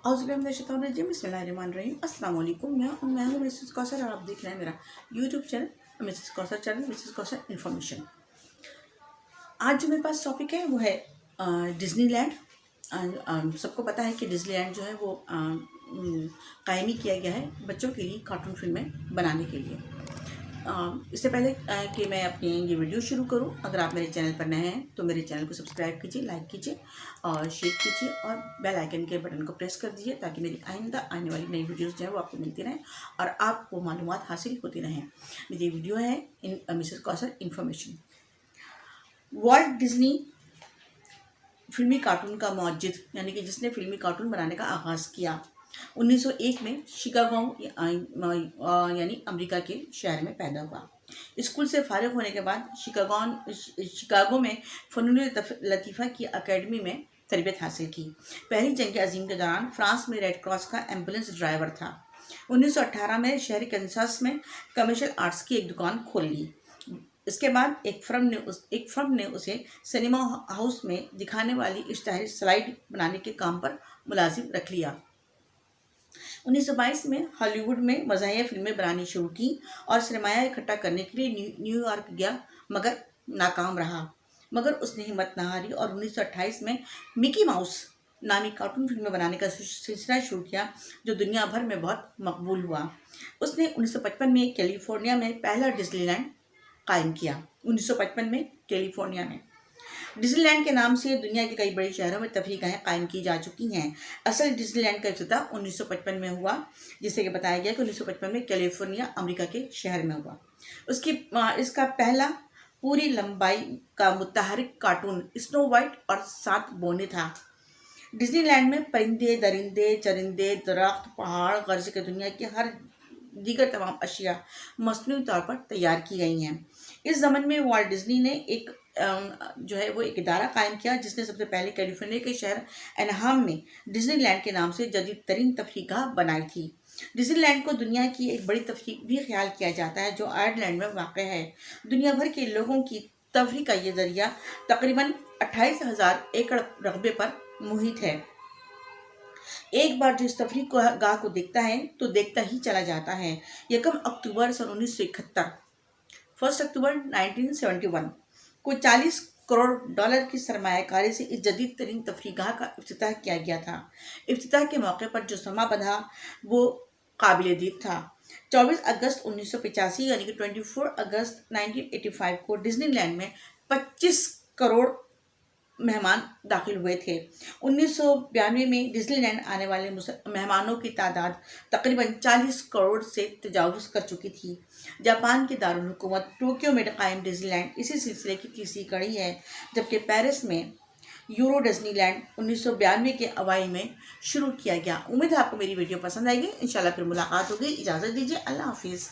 बिस्मिल्लाहिर्रहमानिर्रहीम। अस्सलाम वालेकुम। मैं हूँ मिसेस कौसर और आप देख रहे हैं मेरा YouTube channel Mrs Kausar Mrs Kausar information. आज जो मेरे पास टॉपिक है वो है डिज़नीलैंड। सबको पता है कि डिज़नीलैंड जो है वो कायमी किया गया है बच्चों के लिए कार्टून फिल्में बनाने के लिए। इससे पहले कि मैं अपनी ये वीडियो शुरू करूं, अगर आप मेरे चैनल पर नए हैं तो मेरे चैनल को सब्सक्राइब कीजिए, लाइक कीजिए और शेयर कीजिए और बेल आइकन के बटन को प्रेस कर दीजिए ताकि मेरी आइंदा आने वाली नई वीडियोस जो है वो आपको मिलती रहें और आपको मालूमात हासिल होती रहें। मेरी वीडियो है Mrs Kausar information. Walt Disney फिल्मी कार्टून का मौजिद यानी कि जिसने फिल्मी कार्टून बनाने का आगाज़ किया 1901 में शिकागो यानी अमेरिका के शहर में पैदा हुआ। स्कूल से फारिग होने के बाद शिकागो में फ़नून लतीफ़ा की अकेडमी में तरबियत हासिल की। पहली जंग अज़ीम के दौरान फ्रांस में रेड क्रॉस का एम्बुलेंस ड्राइवर था। 1918 में शहर कैंसास में कमर्शियल आर्ट्स की एक दुकान खोल ली। इसके बाद एक फर्म ने उसे सिनेमा हाउस में दिखाने वाली इश्तहारी स्लाइड बनाने के काम पर मुलाजिम रख लिया। 1922 में हॉलीवुड में मज़ाहिया फिल्में बनानी शुरू की और सरमाया इकट्ठा करने के लिए न्यूयॉर्क गया मगर नाकाम रहा। मगर उसने हिम्मत न हारी और 1928 में मिकी माउस नामी कार्टून फिल्में बनाने का सिलसिला शुरू किया जो दुनिया भर में बहुत मकबूल हुआ। उसने 1955 में कैलिफोर्निया में पहला डिज्नीलैंड कायम किया। 1955 में कैलिफोर्निया में डिज्नीलैंड के नाम से दुनिया के कई बड़े शहरों में तफरीहगाहें कायम की जा चुकी हैं। असल डिज्नीलैंड का इब्तिदा 1955 में हुआ, जिससे कि बताया गया कि 1955 में कैलिफोर्निया अमेरिका के शहर में हुआ। इसका पहला पूरी लंबाई का मुतहरिक कार्टून स्नो वाइट और 7 बौने था। डिज्नीलैंड में परिंदे, दरिंदे, चरिंदे, दरख्त, पहाड़, गर्ज के दुनिया की हर दीगर तमाम अशिया मसनूई तौर पर तैयार की गई हैं। इस ज़मन में वॉल्ट डिज्नी ने एक इदारा कायम किया जिसने सबसे पहले कैलिफोर्निया के शहर एनहाम में डिज्नीलैंड के नाम से जदीद तरीन तफरीहगाह बनाई थी। डिज्नीलैंड को दुनिया की एक बड़ी तफरीह भी ख्याल किया जाता है जो आयरलैंड में वाक़ है। दुनिया भर के लोगों की तफरीह का ये जरिया तकरीबन 28,000 एकड़ रकबे पर मुहित है। एक बार जो इस तफरीह गाह को देखता है तो देखता ही चला जाता है। 1 अक्टूबर सन 1971 1 अक्टूबर 1971 को 40 करोड़ डॉलर की सरमायाकारी से इस जदीद तरीन तफरीहगाह का इफ्तिताह किया गया था। इफ्तिताह के मौके पर जो समा बंधा वो काबिल दीद था। 24 अगस्त 1985 यानी कि 24 अगस्त 1985 को डिज्नीलैंड में 25 करोड़ मेहमान दाखिल हुए थे। 1992 में डिज्नीलैंड आने वाले मेहमानों की तादाद तकरीबन 40 करोड़ से तजावुज़ कर चुकी थी। जापान की दारुल हुकूमत टोक्यो में कायम डिज्नीलैंड इसी सिलसिले की तीसरी कड़ी है, जबकि पेरिस में यूरो डिज्नीलैंड 1992 के अवाइल में शुरू किया गया। उम्मीद है आपको मेरी वीडियो पसंद आएगी। इंशाल्लाह फिर मुलाकात होगी। इजाज़त दीजिए। अल्लाह हाफिज़।